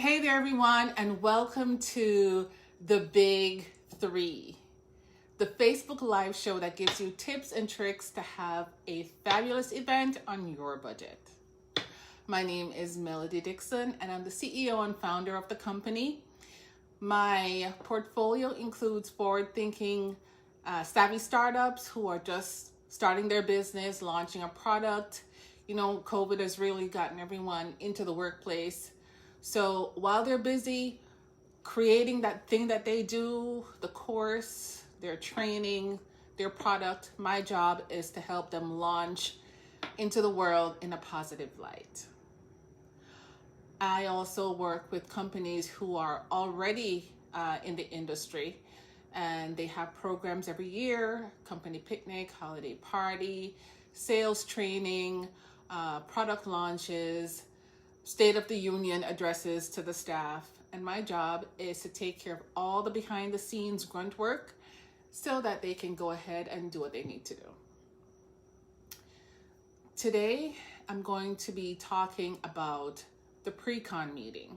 Hey there, everyone, and welcome to The Big Three, the Facebook Live show that gives you tips and tricks to have a fabulous event on your budget. My name is Melody Dixon, and I'm the CEO and founder of the company. My portfolio includes forward-thinking, savvy startups who are just starting their business, launching a product. You know, COVID has really gotten everyone into the workplace. So while they're busy creating that thing that they do, the course, their training, their product, my job is to help them launch into the world in a positive light. I also work with companies who are already in the industry, and they have programs every year: company picnic, holiday party, sales training, product launches, State of the Union addresses to the staff. And my job is to take care of all the behind the scenes grunt work so that they can go ahead and do what they need to do. Today, I'm going to be talking about the pre-con meeting.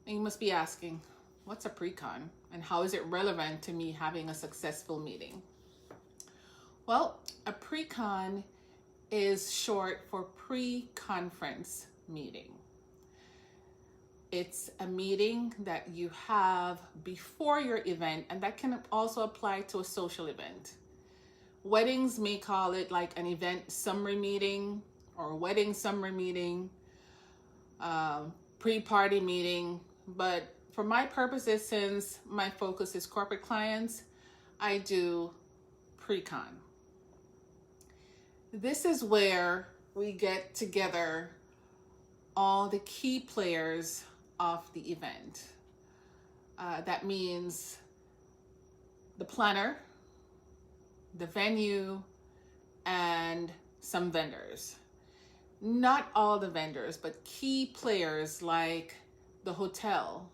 And you must be asking, what's a pre-con and how is it relevant to me having a successful meeting? Well, a pre-con is short for pre-conference meeting. It's a meeting that you have before your event, and that can also apply to a social event. Weddings may call it like an event summary meeting or a wedding summary meeting, pre-party meeting. But for my purposes, since my focus is corporate clients, I do pre-con. This is where we get together all the key players of the event. That means the planner, the venue, and some vendors. Not all the vendors, but key players like the hotel.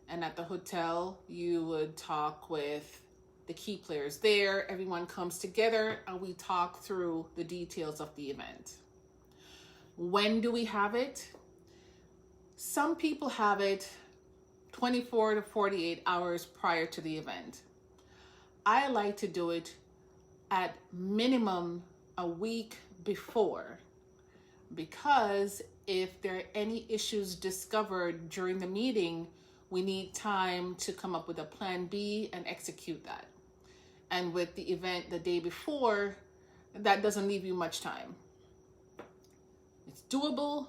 And at the hotel, you would talk with the key players there. Everyone comes together and we talk through the details of the event. When do we have it? Some people have it 24 to 48 hours prior to the event. I like to do it at minimum a week before, because if there are any issues discovered during the meeting, we need time to come up with a plan B and execute that. And with the event the day before, that doesn't leave you much time. It's doable,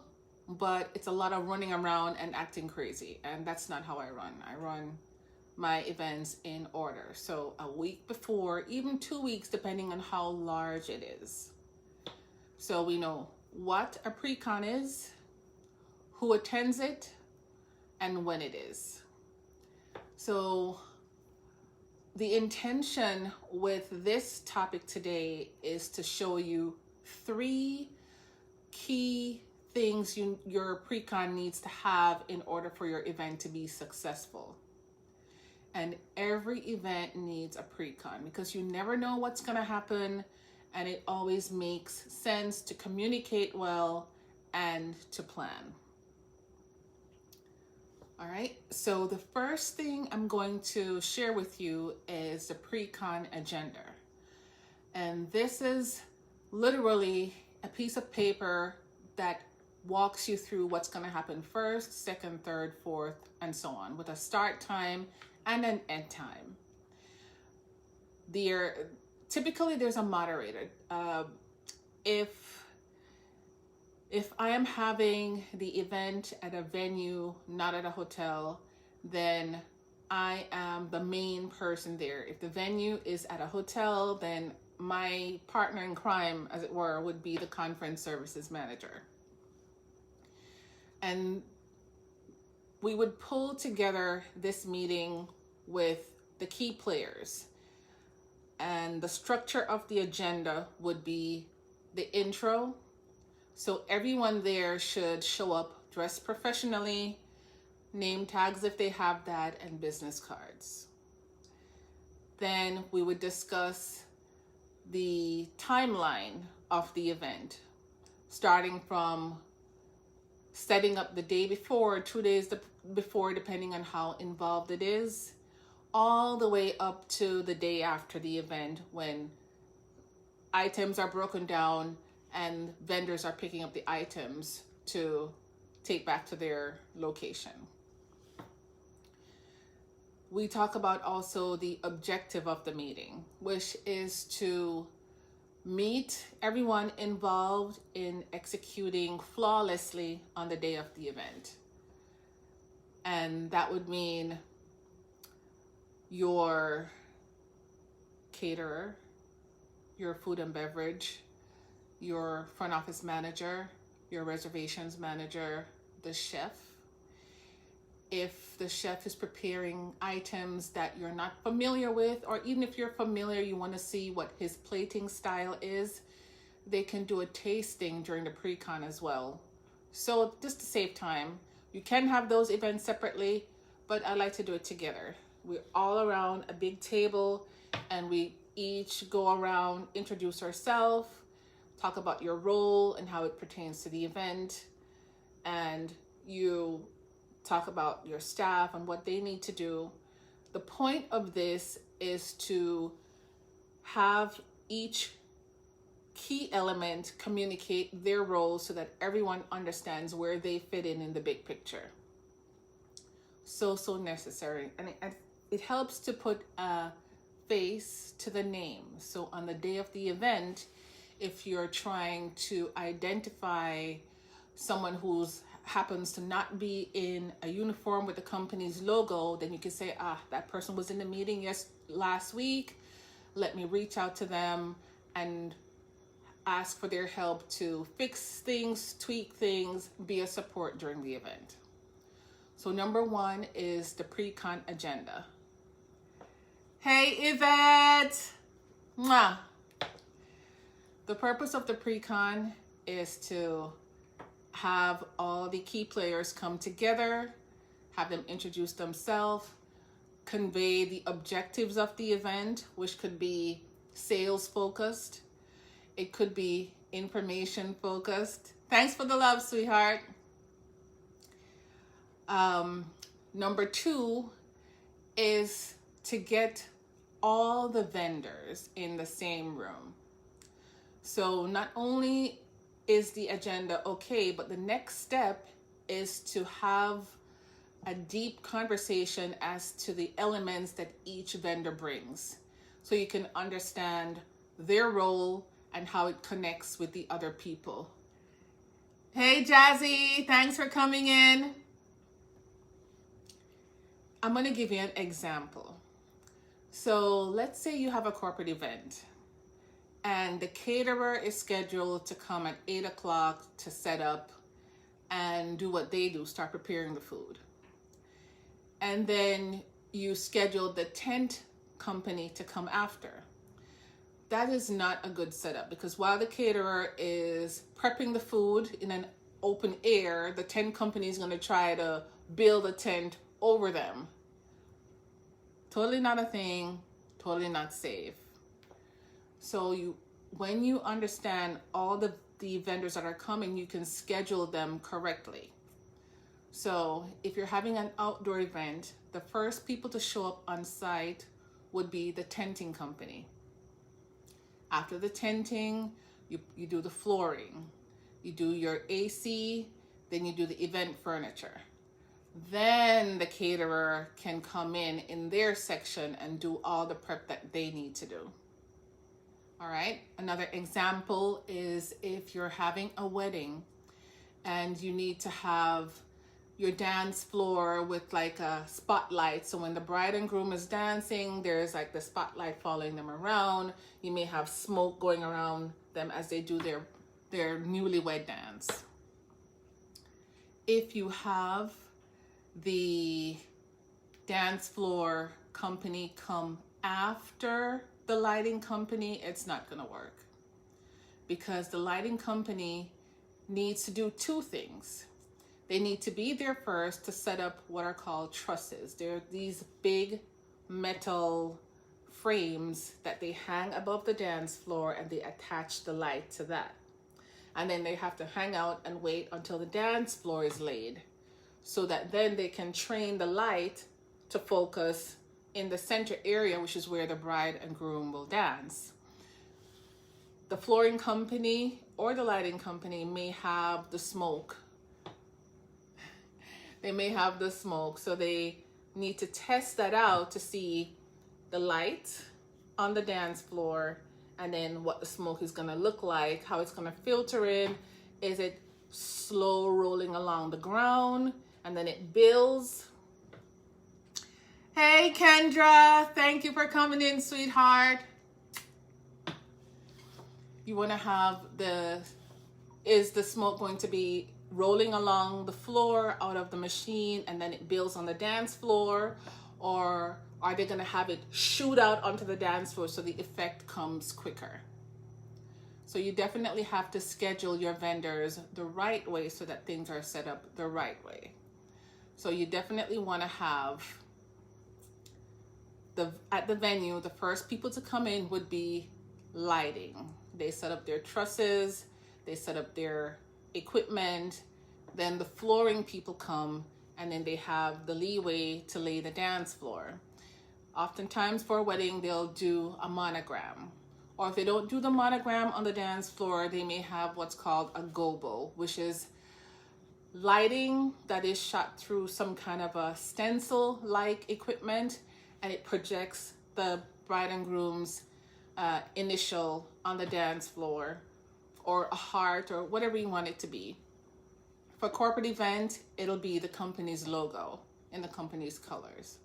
but it's a lot of running around and acting crazy. And that's not how I run. I run my events in order. So a week before, even 2 weeks, depending on how large it is. So we know what a pre-con is, who attends it, and when it is. So the intention with this topic today is to show you 3 key things your pre-con needs to have in order for your event to be successful. And every event needs a pre-con because you never know what's going to happen, and it always makes sense to communicate well and to plan. All right, so the first thing I'm going to share with you is the pre-con agenda. And this is literally a piece of paper that walks you through what's going to happen first, second, third, fourth, and so on, with a start time and an end time. Typically there's a moderator. If I am having the event at a venue, not at a hotel, then I am the main person there. If the venue is at a hotel, then my partner in crime, as it were, would be the conference services manager. And we would pull together this meeting with the key players. And the structure of the agenda would be the intro. So everyone there should show up dressed professionally, name tags if they have that, and business cards. Then we would discuss the timeline of the event, starting from setting up the day before, 2 days before, depending on how involved it is, all the way up to the day after the event when items are broken down and vendors are picking up the items to take back to their location. We talk about also the objective of the meeting, which is to meet everyone involved in executing flawlessly on the day of the event. And that would mean your caterer, your food and beverage, your front office manager, your reservations manager, the chef. If the chef is preparing items that you're not familiar with, or even if you're familiar, you want to see what his plating style is, they can do a tasting during the pre-con as well. So just to save time, you can have those events separately, but I like to do it together. We're all around a big table and we each go around, introduce ourselves, talk about your role and how it pertains to the event, and you talk about your staff and what they need to do. The point of this is to have each key element communicate their role so that everyone understands where they fit in the big picture. So necessary. And it helps to put a face to the name. So on the day of the event, if you're trying to identify someone who's happens to not be in a uniform with the company's logo, then you can say, that person was in the meeting last week. Let me reach out to them and ask for their help to fix things, tweak things, be a support during the event. So number 1 is the pre-con agenda. Hey, Yvette! Mwah. The purpose of the pre-con is to have all the key players come together, have them introduce themselves, convey the objectives of the event, which could be sales focused. It could be information focused. Thanks for the love, sweetheart. Number 2 is to get all the vendors in the same room. So not only is the agenda okay, but the next step is to have a deep conversation as to the elements that each vendor brings, so you can understand their role and how it connects with the other people. Hey Jazzy, thanks for coming in. I'm going to give you an example. So let's say you have a corporate event and the caterer is scheduled to come at 8 o'clock to set up and do what they do, start preparing the food. And then you schedule the tent company to come after. That is not a good setup, because while the caterer is prepping the food in an open air, the tent company is going to try to build a tent over them. Totally not a thing, totally not safe. So when you understand all the vendors that are coming, you can schedule them correctly. So if you're having an outdoor event, the first people to show up on site would be the tenting company. After the tenting, you do the flooring, you do your AC, then you do the event furniture. Then the caterer can come in their section and do all the prep that they need to do. All right. Another example is if you're having a wedding and you need to have your dance floor with like a spotlight. So when the bride and groom is dancing, there's like the spotlight following them around. You may have smoke going around them as they do their newlywed dance. If you have the dance floor company come after the lighting company, it's not going to work, because the lighting company needs to do 2 things. They need to be there first to set up what are called trusses. They're these big metal frames that they hang above the dance floor and they attach the light to that. and then they have to hang out and wait until the dance floor is laid, so that then they can train the light to focus in the center area, which is where the bride and groom will dance. The flooring company or the lighting company may have the smoke. They may have the smoke, so they need to test that out to see the light on the dance floor, and then what the smoke is going to look like, how it's going to filter in. Is it slow rolling along the ground and then it builds? Hey Kendra, thank you for coming in, sweetheart. You want to have is the smoke going to be rolling along the floor out of the machine and then it builds on the dance floor, or are they going to have it shoot out onto the dance floor so the effect comes quicker? So you definitely have to schedule your vendors the right way so that things are set up the right way. So you definitely want to have at the venue, the first people to come in would be lighting. They set up their trusses, they set up their equipment, then the flooring people come, and then they have the leeway to lay the dance floor. Oftentimes for a wedding, they'll do a monogram. Or if they don't do the monogram on the dance floor, they may have what's called a gobo, which is lighting that is shot through some kind of a stencil-like equipment, and it projects the bride and groom's initial on the dance floor, or a heart, or whatever you want it to be. For corporate event, it'll be the company's logo in the company's colors.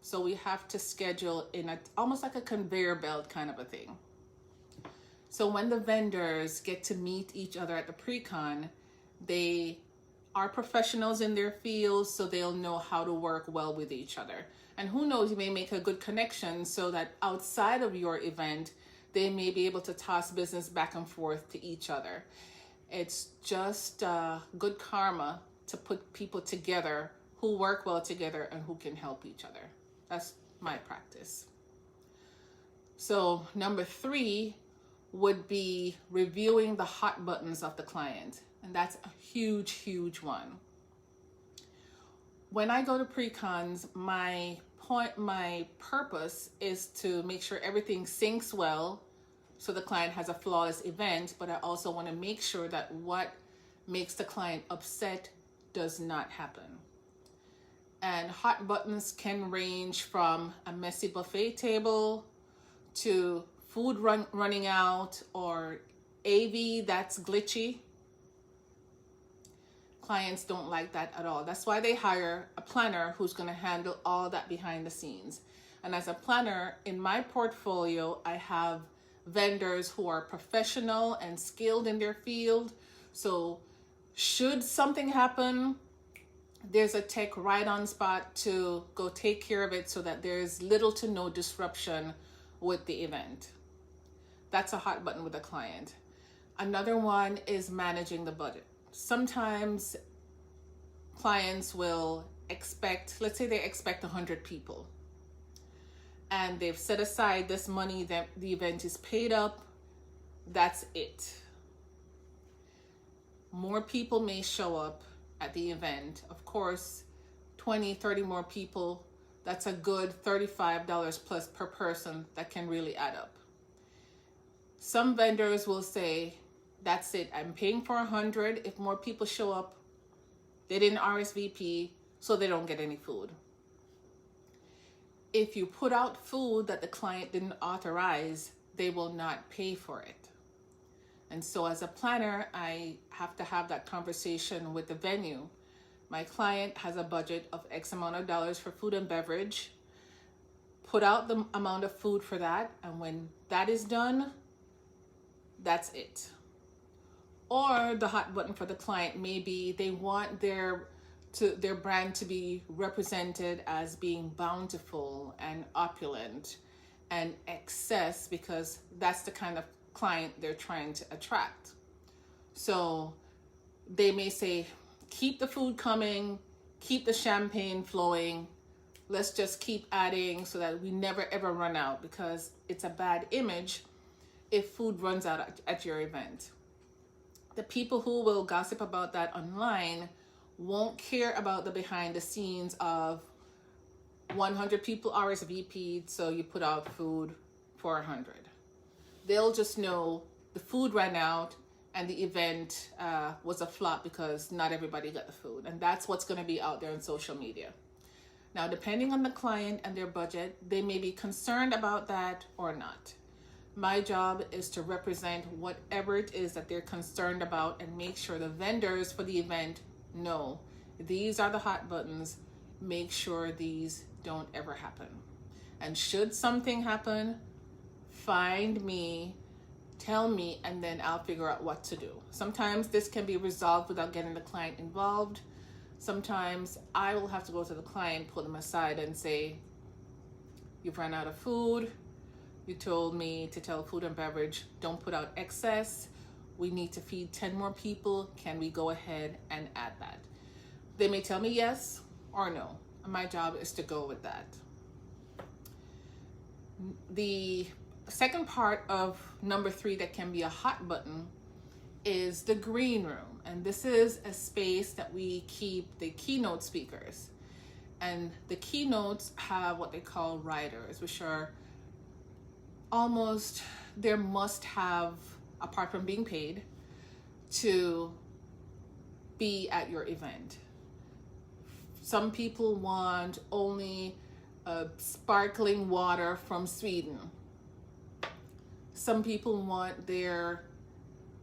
So we have to schedule in almost like a conveyor belt kind of a thing. So when the vendors get to meet each other at the pre-con, they are professionals in their fields, so they'll know how to work well with each other. And who knows, you may make a good connection so that outside of your event, they may be able to toss business back and forth to each other. It's just good karma to put people together who work well together and who can help each other. That's my practice. So number 3 would be reviewing the hot buttons of the client. And that's a huge, huge one. When I go to pre-cons, my purpose is to make sure everything syncs well so the client has a flawless event, but I also want to make sure that what makes the client upset does not happen. And hot buttons can range from a messy buffet table to food running out, or AV that's glitchy. Clients don't like that at all. That's why they hire a planner who's going to handle all that behind the scenes. And as a planner, in my portfolio, I have vendors who are professional and skilled in their field. So should something happen, there's a tech right on spot to go take care of it so that there's little to no disruption with the event. That's a hot button with a client. Another one is managing the budget. Sometimes clients will expect, let's say they expect 100 people, and they've set aside this money that the event is paid up. That's it. More people may show up at the event. Of course, 20, 30 more people, that's a good $35 plus per person. That can really add up. Some vendors will say, that's it, I'm paying for 100. If more people show up, they didn't RSVP, so they don't get any food. If you put out food that the client didn't authorize, they will not pay for it. And so as a planner, I have to have that conversation with the venue. My client has a budget of X amount of dollars for food and beverage. Put out the amount of food for that, and when that is done, that's it. Or the hot button for the client may be they want their brand to be represented as being bountiful and opulent and excess, because that's the kind of client they're trying to attract. So they may say, keep the food coming, keep the champagne flowing, let's just keep adding so that we never ever run out, because it's a bad image if food runs out at your event. The people who will gossip about that online won't care about the behind the scenes of 100 people RSVP'd, so you put out food for 100. They'll just know the food ran out and the event was a flop because not everybody got the food. And that's what's going to be out there on social media. Now, depending on the client and their budget, they may be concerned about that or not. My job is to represent whatever it is that they're concerned about and make sure the vendors for the event know these are the hot buttons. Make sure these don't ever happen. And should something happen, find me, tell me, and then I'll figure out what to do. Sometimes this can be resolved without getting the client involved. Sometimes I will have to go to the client, pull them aside and say, you've run out of food. You told me to tell food and beverage, don't put out excess. We need to feed 10 more people. Can we go ahead and add that? They may tell me yes or no. My job is to go with that. The second part of number 3 that can be a hot button is the green room. And this is a space that we keep the keynote speakers. And the keynotes have what they call riders, which are almost their must have, apart from being paid, to be at your event. Some people want only sparkling water from Sweden. Some people want their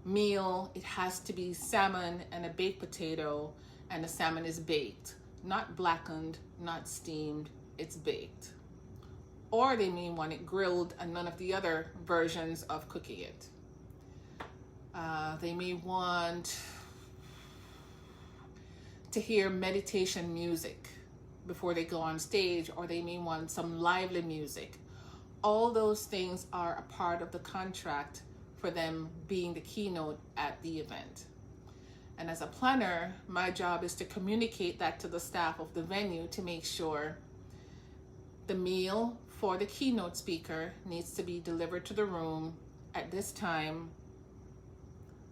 meal, it has to be salmon and a baked potato, and the salmon is baked, not blackened, not steamed, it's baked. Or they may want it grilled and none of the other versions of cooking it. They may want to hear meditation music before they go on stage, or they may want some lively music. All those things are a part of the contract for them being the keynote at the event. And as a planner, my job is to communicate that to the staff of the venue to make sure the meal for the keynote speaker needs to be delivered to the room at this time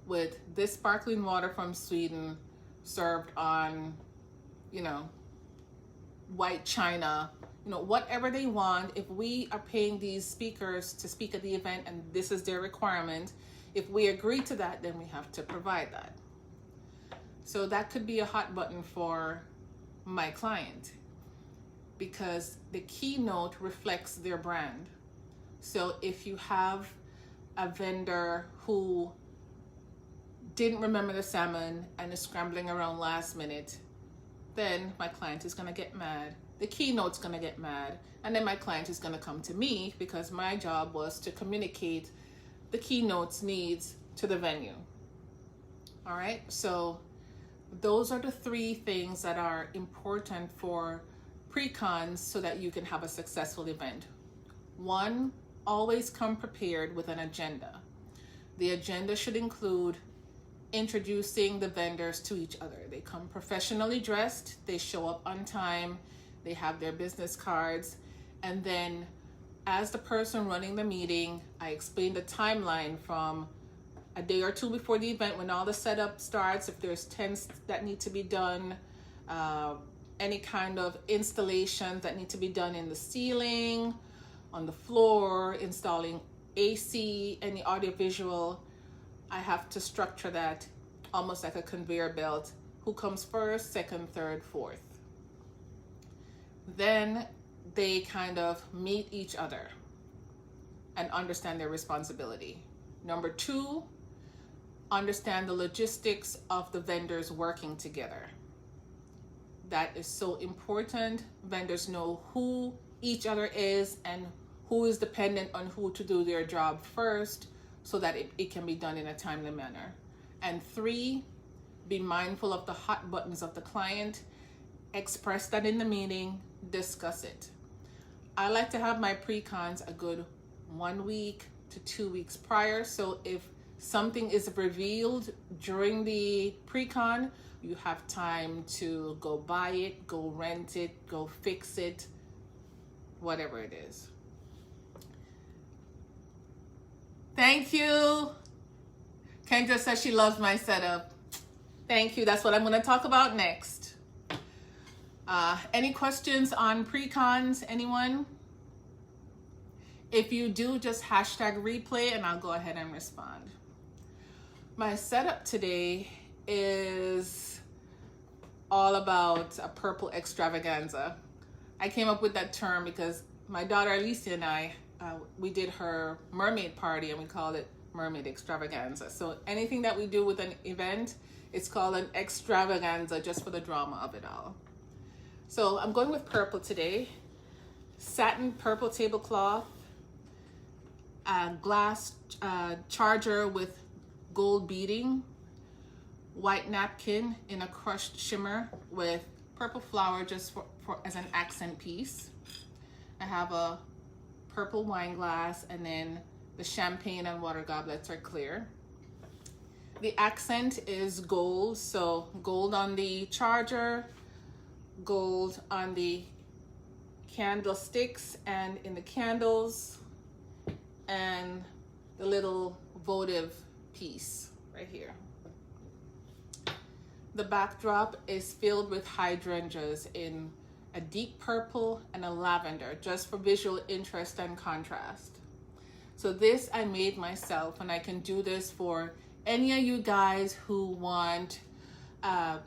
with this sparkling water from Sweden served on, white china, whatever they want. If we are paying these speakers to speak at the event and this is their requirement, if we agree to that, then we have to provide that. So that could be a hot button for my client because the keynote reflects their brand. So if you have a vendor who didn't remember the salmon and is scrambling around last minute, then my client is going to get mad. The keynote's going to get mad. And then my client is going to come to me because my job was to communicate the keynote's needs to the venue. All right. So those are the 3 things that are important for pre-cons so that you can have a successful event. 1, always come prepared with an agenda. The agenda should include introducing the vendors to each other. They come professionally dressed, they show up on time, they have their business cards, and then as the person running the meeting, I explain the timeline from a day or 2 before the event when all the setup starts, if there's tents that need to be done, any kind of installations that need to be done in the ceiling, on the floor, installing AC, any audiovisual. I have to structure that almost like a conveyor belt. Who comes first, second, third, fourth. Then they kind of meet each other and understand their responsibility. Number 2, understand the logistics of the vendors working together. That is so important. Vendors know who each other is and who is dependent on who to do their job first, so that it can be done in a timely manner. And 3, be mindful of the hot buttons of the client. Express that in the meeting, discuss it. I like to have my pre-cons a good 1 week to 2 weeks prior. So if something is revealed during the pre-con, you have time to go buy it, go rent it, go fix it, whatever it is. Thank you. Kendra says she loves my setup. Thank you. That's what I'm going to talk about next. Any questions on pre-cons, anyone? If you do, just hashtag replay and I'll go ahead and respond. My setup today is all about a purple extravaganza. I came up with that term because my daughter Alicia and I, we did her mermaid party and we called it mermaid extravaganza. So anything that we do with an event, it's called an extravaganza just for the drama of it all. So I'm going with purple today. Satin purple tablecloth, a glass charger with gold beading, white napkin in a crushed shimmer with purple flower just for as an accent piece. I have a purple wine glass, and then the champagne and water goblets are clear. The accent is gold, so gold on the charger, gold on the candlesticks and in the candles, and the little votive piece right here. The backdrop is filled with hydrangeas in a deep purple and a lavender, just for visual interest and contrast. So this I made myself, and I can do this for any of you guys who want a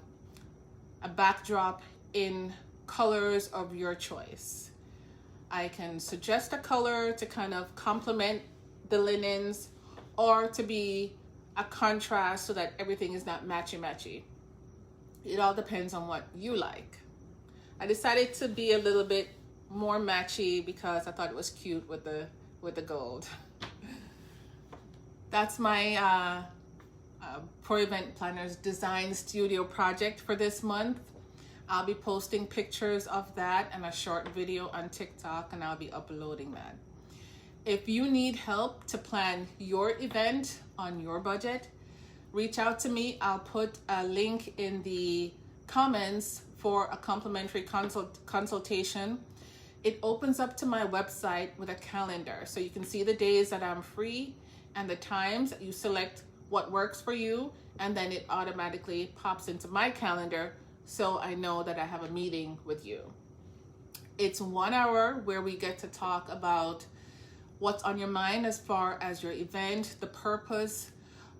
backdrop in colors of your choice. I can suggest a color to kind of complement the linens or to be a contrast so that everything is not matchy-matchy. It all depends on what you like. I decided to be a little bit more matchy because I thought it was cute with the gold. That's my Pro Event Planners design studio project for this month. I'll be posting pictures of that and a short video on TikTok, and I'll be uploading that. If you need help to plan your event on your budget, reach out to me. I'll put a link in the comments for a complimentary consultation. It opens up to my website with a calendar, so you can see the days that I'm free and the times. You select what works for you, and then it automatically pops into my calendar, so I know that I have a meeting with you. It's 1 hour where we get to talk about what's on your mind as far as your event, the purpose,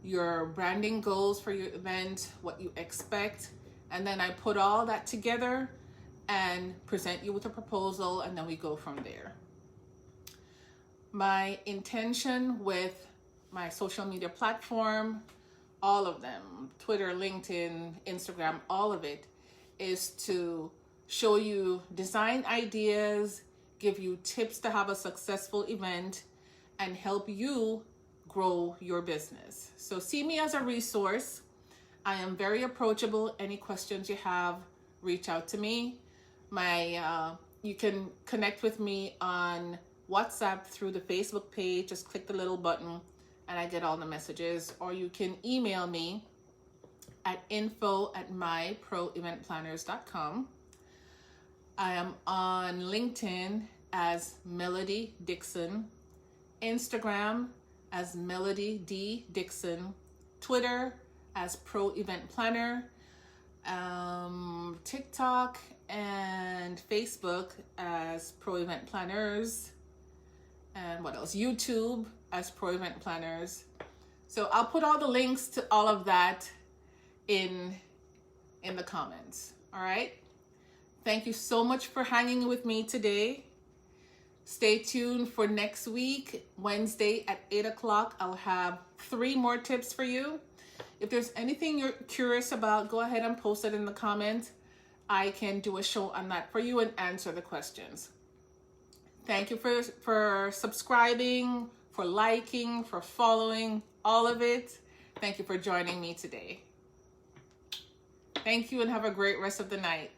your branding goals for your event, what you expect, and then I put all that together and present you with a proposal, and then we go from there. My intention with my social media platform, all of them, Twitter, LinkedIn, Instagram, all of it, is to show you design ideas, give you tips to have a successful event, and help you grow your business. So see me as a resource. I am very approachable. Any questions you have, reach out to me. You can connect with me on WhatsApp through the Facebook page. Just click the little button and I get all the messages. Or you can email me at info@myproeventplanners.com. I am on LinkedIn as Melody Dixon, Instagram as Melody D Dixon, Twitter as Pro Event Planner, TikTok and Facebook as Pro Event Planners, and what else? YouTube as Pro Event Planners. So I'll put all the links to all of that in the comments. All right. Thank you so much for hanging with me today. Stay tuned for next week, Wednesday at 8 o'clock. I'll have 3 more tips for you. If there's anything you're curious about, go ahead and post it in the comments. I can do a show on that for you and answer the questions. Thank you for subscribing, for liking, for following, all of it. Thank you for joining me today. Thank you and have a great rest of the night.